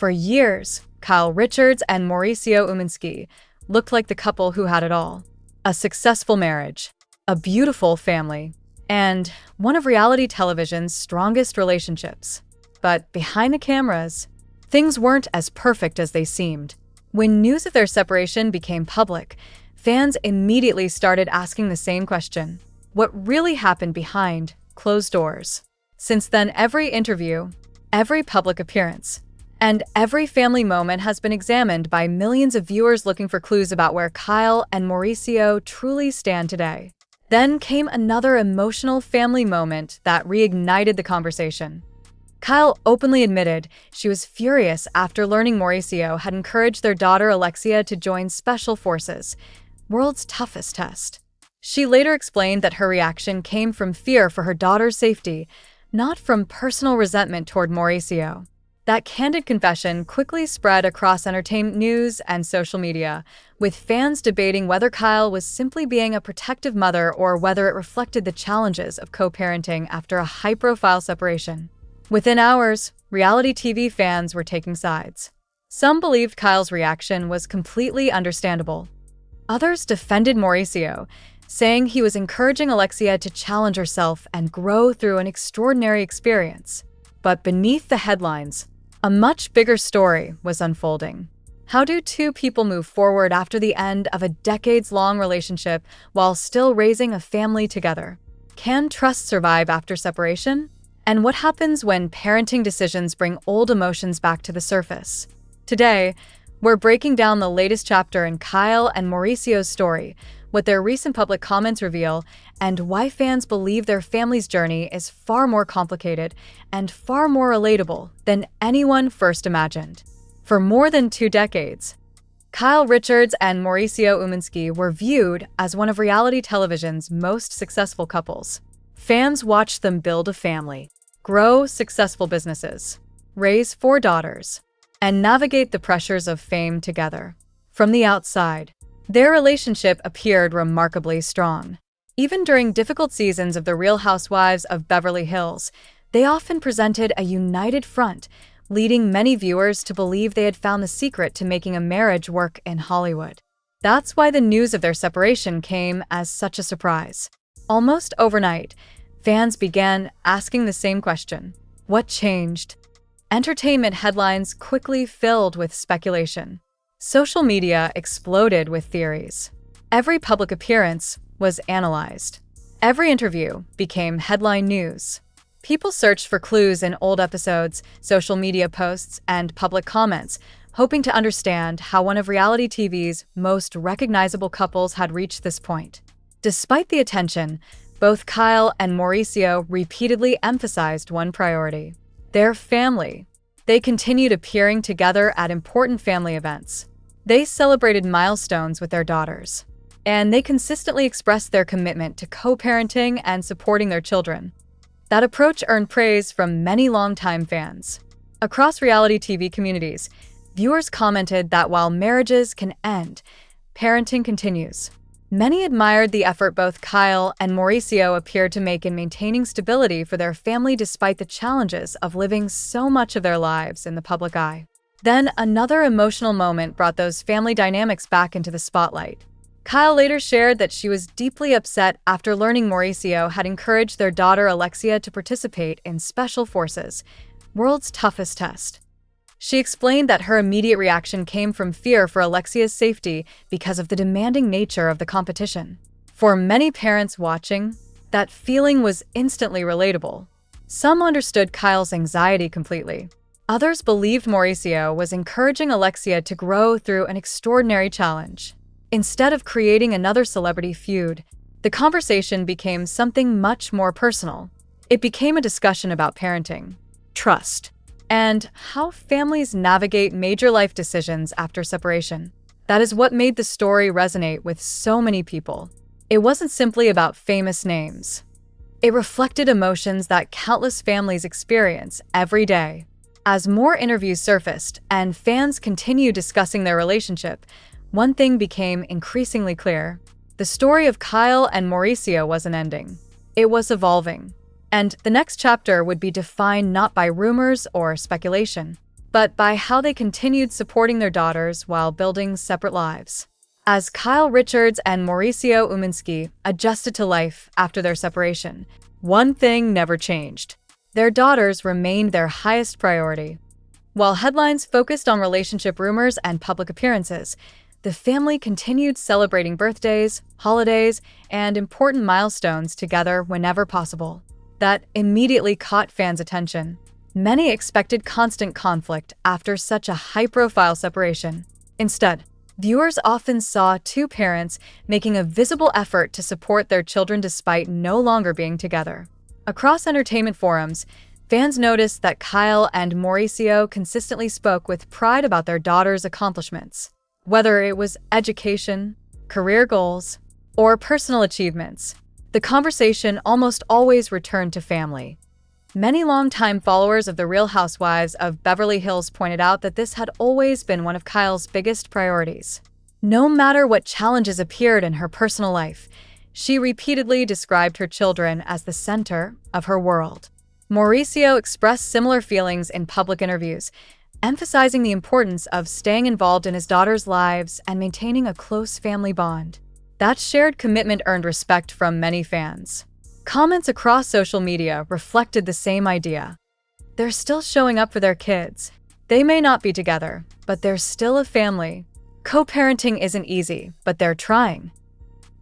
For years, Kyle Richards and Mauricio Umansky looked like the couple who had it all. A successful marriage, a beautiful family, and one of reality television's strongest relationships. But behind the cameras, things weren't as perfect as they seemed. When news of their separation became public, fans immediately started asking the same question: what really happened behind closed doors? Since then, every interview, every public appearance, and every family moment has been examined by millions of viewers looking for clues about where Kyle and Mauricio truly stand today. Then came another emotional family moment that reignited the conversation. Kyle openly admitted she was furious after learning Mauricio had encouraged their daughter Alexia to join Special Forces, world's toughest test. She later explained that her reaction came from fear for her daughter's safety, not from personal resentment toward Mauricio. That candid confession quickly spread across entertainment news and social media, with fans debating whether Kyle was simply being a protective mother or whether it reflected the challenges of co-parenting after a high-profile separation. Within hours, reality TV fans were taking sides. Some believed Kyle's reaction was completely understandable. Others defended Mauricio, saying he was encouraging Alexia to challenge herself and grow through an extraordinary experience. But beneath the headlines, a much bigger story was unfolding. How do two people move forward after the end of a decades-long relationship while still raising a family together? Can trust survive after separation? And what happens when parenting decisions bring old emotions back to the surface? Today, we're breaking down the latest chapter in Kyle and Mauricio's story, what their recent public comments reveal, and why fans believe their family's journey is far more complicated and far more relatable than anyone first imagined. For more than 2 decades, Kyle Richards and Mauricio Umansky were viewed as one of reality television's most successful couples. Fans watched them build a family, grow successful businesses, raise 4 daughters, and navigate the pressures of fame together. From the outside, their relationship appeared remarkably strong. Even during difficult seasons of The Real Housewives of Beverly Hills, they often presented a united front, leading many viewers to believe they had found the secret to making a marriage work in Hollywood. That's why the news of their separation came as such a surprise. Almost overnight, fans began asking the same question: what changed? Entertainment headlines quickly filled with speculation. Social media exploded with theories. Every public appearance was analyzed. Every interview became headline news. People searched for clues in old episodes, social media posts, and public comments, hoping to understand how one of reality TV's most recognizable couples had reached this point. Despite the attention, both Kyle and Mauricio repeatedly emphasized one priority: their family. They continued appearing together at important family events. They celebrated milestones with their daughters, and they consistently expressed their commitment to co-parenting and supporting their children. That approach earned praise from many longtime fans. Across reality TV communities, viewers commented that while marriages can end, parenting continues. Many admired the effort both Kyle and Mauricio appeared to make in maintaining stability for their family despite the challenges of living so much of their lives in the public eye. Then another emotional moment brought those family dynamics back into the spotlight. Kyle later shared that she was deeply upset after learning Mauricio had encouraged their daughter Alexia to participate in Special Forces, world's toughest test. She explained that her immediate reaction came from fear for Alexia's safety because of the demanding nature of the competition. For many parents watching, that feeling was instantly relatable. Some understood Kyle's anxiety completely. Others believed Mauricio was encouraging Alexia to grow through an extraordinary challenge. Instead of creating another celebrity feud, the conversation became something much more personal. It became a discussion about parenting, trust, and how families navigate major life decisions after separation. That is what made the story resonate with so many people. It wasn't simply about famous names. It reflected emotions that countless families experience every day. As more interviews surfaced and fans continued discussing their relationship, one thing became increasingly clear. The story of Kyle and Mauricio wasn't ending. It was evolving. And the next chapter would be defined not by rumors or speculation, but by how they continued supporting their daughters while building separate lives. As Kyle Richards and Mauricio Umansky adjusted to life after their separation, one thing never changed. Their daughters remained their highest priority. While headlines focused on relationship rumors and public appearances, the family continued celebrating birthdays, holidays, and important milestones together whenever possible. That immediately caught fans' attention. Many expected constant conflict after such a high-profile separation. Instead, viewers often saw two parents making a visible effort to support their children despite no longer being together. Across entertainment forums, fans noticed that Kyle and Mauricio consistently spoke with pride about their daughters' accomplishments. Whether it was education, career goals, or personal achievements, the conversation almost always returned to family. Many longtime followers of The Real Housewives of Beverly Hills pointed out that this had always been one of Kyle's biggest priorities. No matter what challenges appeared in her personal life, she repeatedly described her children as the center of her world. Mauricio expressed similar feelings in public interviews, emphasizing the importance of staying involved in his daughters' lives and maintaining a close family bond. That shared commitment earned respect from many fans. Comments across social media reflected the same idea. They're still showing up for their kids. They may not be together, but they're still a family. Co-parenting isn't easy, but they're trying.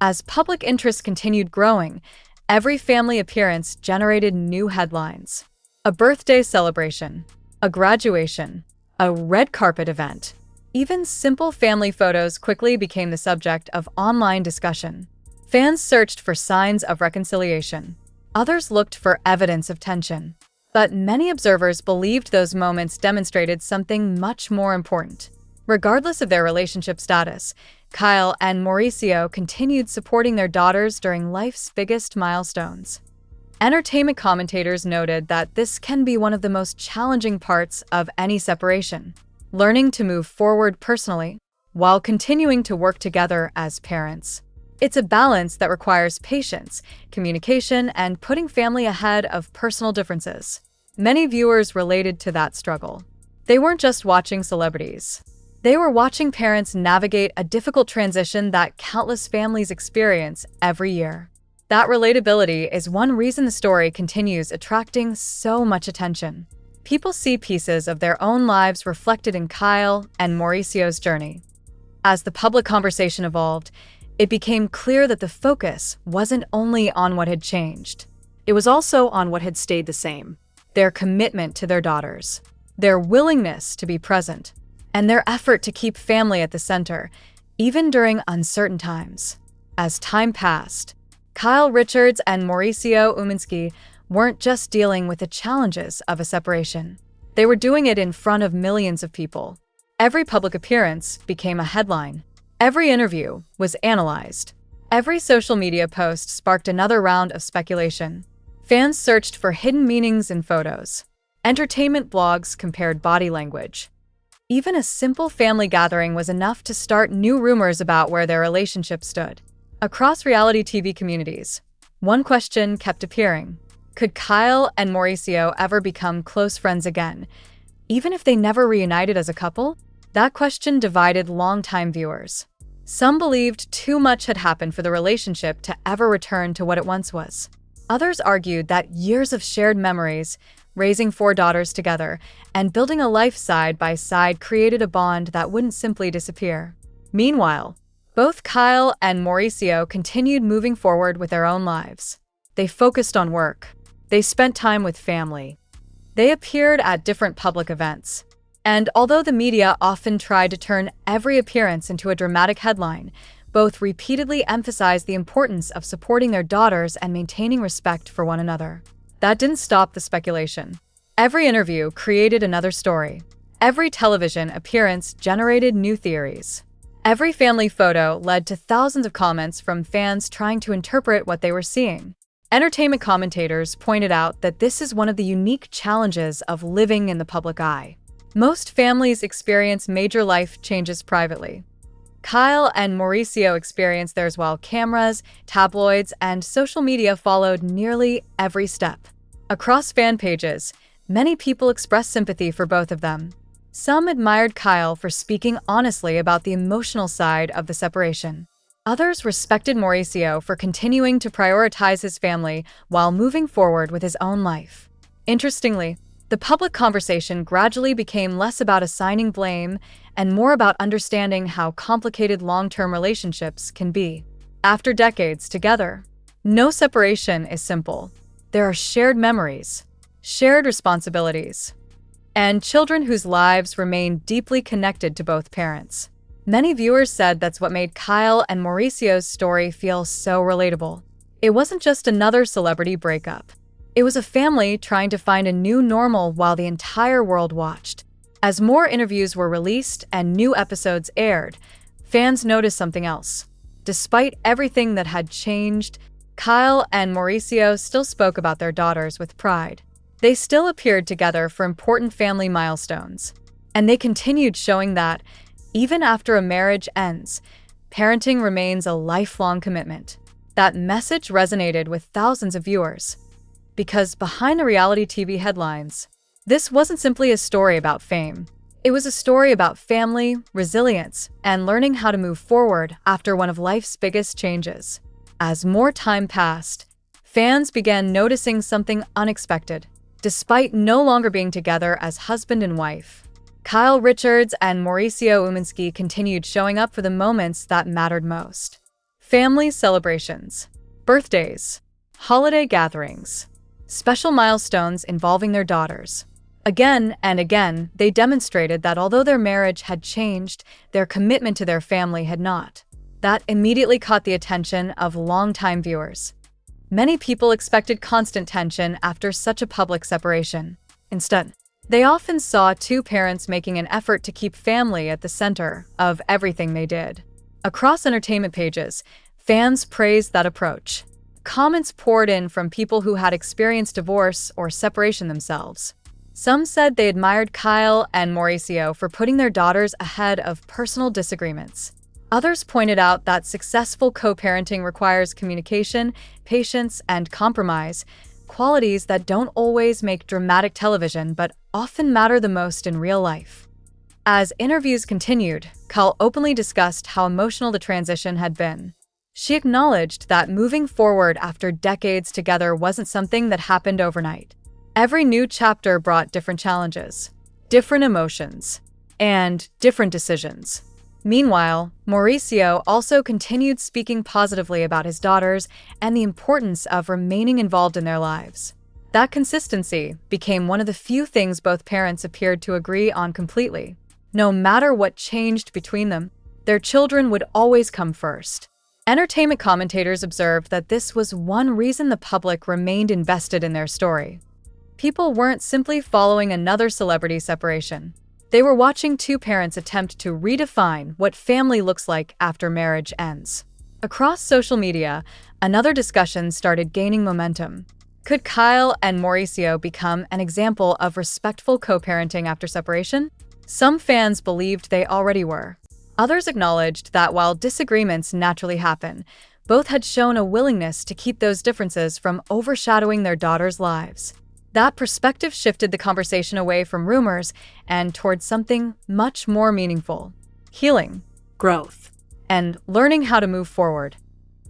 As public interest continued growing, every family appearance generated new headlines. A birthday celebration, a graduation, a red carpet event. Even simple family photos quickly became the subject of online discussion. Fans searched for signs of reconciliation. Others looked for evidence of tension. But many observers believed those moments demonstrated something much more important. Regardless of their relationship status, Kyle and Mauricio continued supporting their daughters during life's biggest milestones. Entertainment commentators noted that this can be one of the most challenging parts of any separation, learning to move forward personally while continuing to work together as parents. It's a balance that requires patience, communication, and putting family ahead of personal differences. Many viewers related to that struggle. They weren't just watching celebrities. They were watching parents navigate a difficult transition that countless families experience every year. That relatability is one reason the story continues attracting so much attention. People see pieces of their own lives reflected in Kyle and Mauricio's journey. As the public conversation evolved, it became clear that the focus wasn't only on what had changed. It was also on what had stayed the same: their commitment to their daughters, their willingness to be present, and their effort to keep family at the center, even during uncertain times. As time passed, Kyle Richards and Mauricio Umansky weren't just dealing with the challenges of a separation. They were doing it in front of millions of people. Every public appearance became a headline. Every interview was analyzed. Every social media post sparked another round of speculation. Fans searched for hidden meanings in photos. Entertainment blogs compared body language. Even a simple family gathering was enough to start new rumors about where their relationship stood. Across reality TV communities, one question kept appearing. Could Kyle and Mauricio ever become close friends again, even if they never reunited as a couple? That question divided longtime viewers. Some believed too much had happened for the relationship to ever return to what it once was. Others argued that years of shared memories, raising 4 daughters together, and building a life side by side created a bond that wouldn't simply disappear. Meanwhile, both Kyle and Mauricio continued moving forward with their own lives. They focused on work. They spent time with family. They appeared at different public events. And although the media often tried to turn every appearance into a dramatic headline, both repeatedly emphasized the importance of supporting their daughters and maintaining respect for one another. That didn't stop the speculation. Every interview created another story. Every television appearance generated new theories. Every family photo led to thousands of comments from fans trying to interpret what they were seeing. Entertainment commentators pointed out that this is one of the unique challenges of living in the public eye. Most families experience major life changes privately. Kyle and Mauricio experienced theirs while cameras, tabloids, and social media followed nearly every step. Across fan pages, many people expressed sympathy for both of them. Some admired Kyle for speaking honestly about the emotional side of the separation. Others respected Mauricio for continuing to prioritize his family while moving forward with his own life. Interestingly, the public conversation gradually became less about assigning blame and more about understanding how complicated long-term relationships can be. After decades together, no separation is simple. There are shared memories, shared responsibilities, and children whose lives remain deeply connected to both parents. Many viewers said that's what made Kyle and Mauricio's story feel so relatable. It wasn't just another celebrity breakup. It was a family trying to find a new normal while the entire world watched. As more interviews were released and new episodes aired, fans noticed something else. Despite everything that had changed, Kyle and Mauricio still spoke about their daughters with pride. They still appeared together for important family milestones. And they continued showing that, even after a marriage ends, parenting remains a lifelong commitment. That message resonated with thousands of viewers. Because behind the reality TV headlines, this wasn't simply a story about fame. It was a story about family, resilience, and learning how to move forward after one of life's biggest changes. As more time passed, fans began noticing something unexpected. Despite no longer being together as husband and wife, Kyle Richards and Mauricio Umansky continued showing up for the moments that mattered most. Family celebrations, birthdays, holiday gatherings, special milestones involving their daughters. Again and again, they demonstrated that although their marriage had changed, their commitment to their family had not. That immediately caught the attention of longtime viewers. Many people expected constant tension after such a public separation. Instead, they often saw two parents making an effort to keep family at the center of everything they did. Across entertainment pages, fans praised that approach. Comments poured in from people who had experienced divorce or separation themselves. Some said they admired Kyle and Mauricio for putting their daughters ahead of personal disagreements. Others pointed out that successful co-parenting requires communication, patience, and compromise, qualities that don't always make dramatic television but often matter the most in real life. As interviews continued, Kyle openly discussed how emotional the transition had been. She acknowledged that moving forward after decades together wasn't something that happened overnight. Every new chapter brought different challenges, different emotions, and different decisions. Meanwhile, Mauricio also continued speaking positively about his daughters and the importance of remaining involved in their lives. That consistency became one of the few things both parents appeared to agree on completely. No matter what changed between them, their children would always come first. Entertainment commentators observed that this was one reason the public remained invested in their story. People weren't simply following another celebrity separation. They were watching two parents attempt to redefine what family looks like after marriage ends. Across social media, another discussion started gaining momentum. Could Kyle and Mauricio become an example of respectful co-parenting after separation? Some fans believed they already were. Others acknowledged that while disagreements naturally happen, both had shown a willingness to keep those differences from overshadowing their daughters' lives. That perspective shifted the conversation away from rumors and towards something much more meaningful: healing, growth, and learning how to move forward.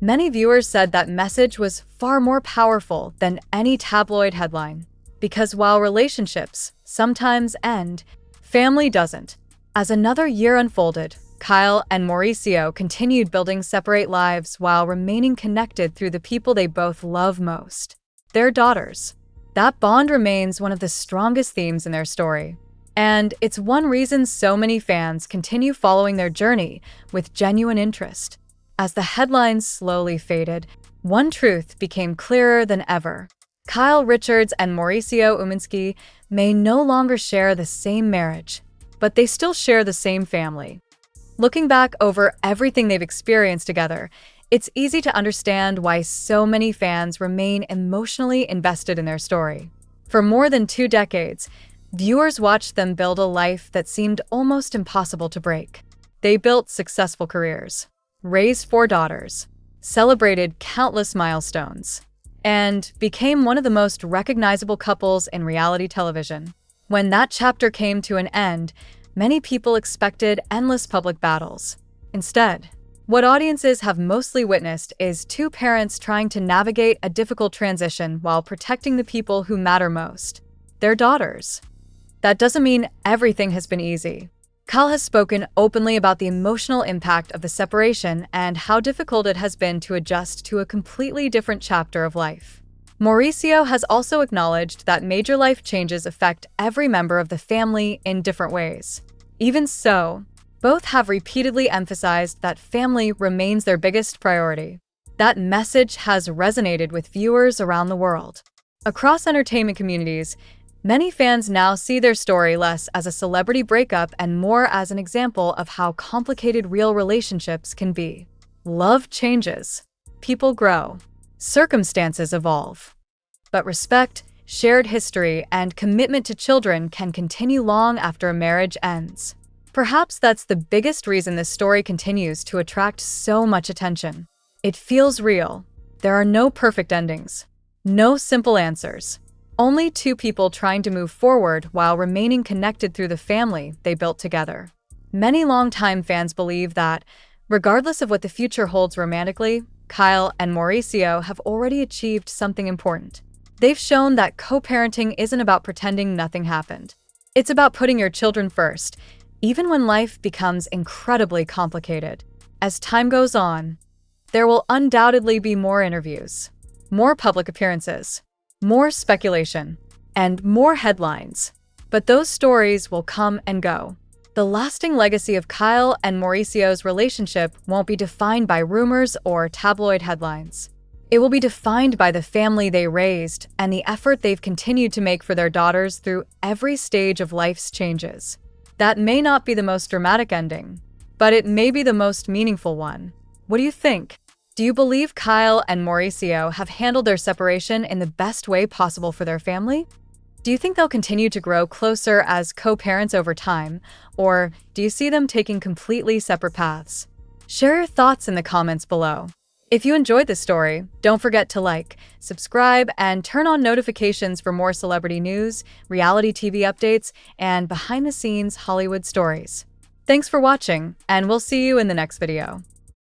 Many viewers said that message was far more powerful than any tabloid headline. Because while relationships sometimes end, family doesn't. As another year unfolded, Kyle and Mauricio continued building separate lives while remaining connected through the people they both love most: their daughters. That bond remains one of the strongest themes in their story. And it's one reason so many fans continue following their journey with genuine interest. As the headlines slowly faded, one truth became clearer than ever. Kyle Richards and Mauricio Umansky may no longer share the same marriage, but they still share the same family. Looking back over everything they've experienced together, it's easy to understand why so many fans remain emotionally invested in their story. For more than 2 decades, viewers watched them build a life that seemed almost impossible to break. They built successful careers, raised 4 daughters, celebrated countless milestones, and became one of the most recognizable couples in reality television. When that chapter came to an end, many people expected endless public battles. Instead, what audiences have mostly witnessed is two parents trying to navigate a difficult transition while protecting the people who matter most, their daughters. That doesn't mean everything has been easy. Kyle has spoken openly about the emotional impact of the separation and how difficult it has been to adjust to a completely different chapter of life. Mauricio has also acknowledged that major life changes affect every member of the family in different ways. Even so, both have repeatedly emphasized that family remains their biggest priority. That message has resonated with viewers around the world. Across entertainment communities, many fans now see their story less as a celebrity breakup and more as an example of how complicated real relationships can be. Love changes, people grow, circumstances evolve. But respect, shared history, and commitment to children can continue long after a marriage ends. Perhaps that's the biggest reason this story continues to attract so much attention. It feels real. There are no perfect endings, no simple answers. Only two people trying to move forward while remaining connected through the family they built together. Many longtime fans believe that, regardless of what the future holds romantically, Kyle and Mauricio have already achieved something important. They've shown that co-parenting isn't about pretending nothing happened. It's about putting your children first, even when life becomes incredibly complicated. As time goes on, there will undoubtedly be more interviews, more public appearances, more speculation, and more headlines. But those stories will come and go. The lasting legacy of Kyle and Mauricio's relationship won't be defined by rumors or tabloid headlines. It will be defined by the family they raised and the effort they've continued to make for their daughters through every stage of life's changes. That may not be the most dramatic ending, but it may be the most meaningful one. What do you think? Do you believe Kyle and Mauricio have handled their separation in the best way possible for their family? Do you think they'll continue to grow closer as co-parents over time, or do you see them taking completely separate paths? Share your thoughts in the comments below. If you enjoyed this story, don't forget to like, subscribe, and turn on notifications for more celebrity news, reality TV updates, and behind-the-scenes Hollywood stories. Thanks for watching, and we'll see you in the next video.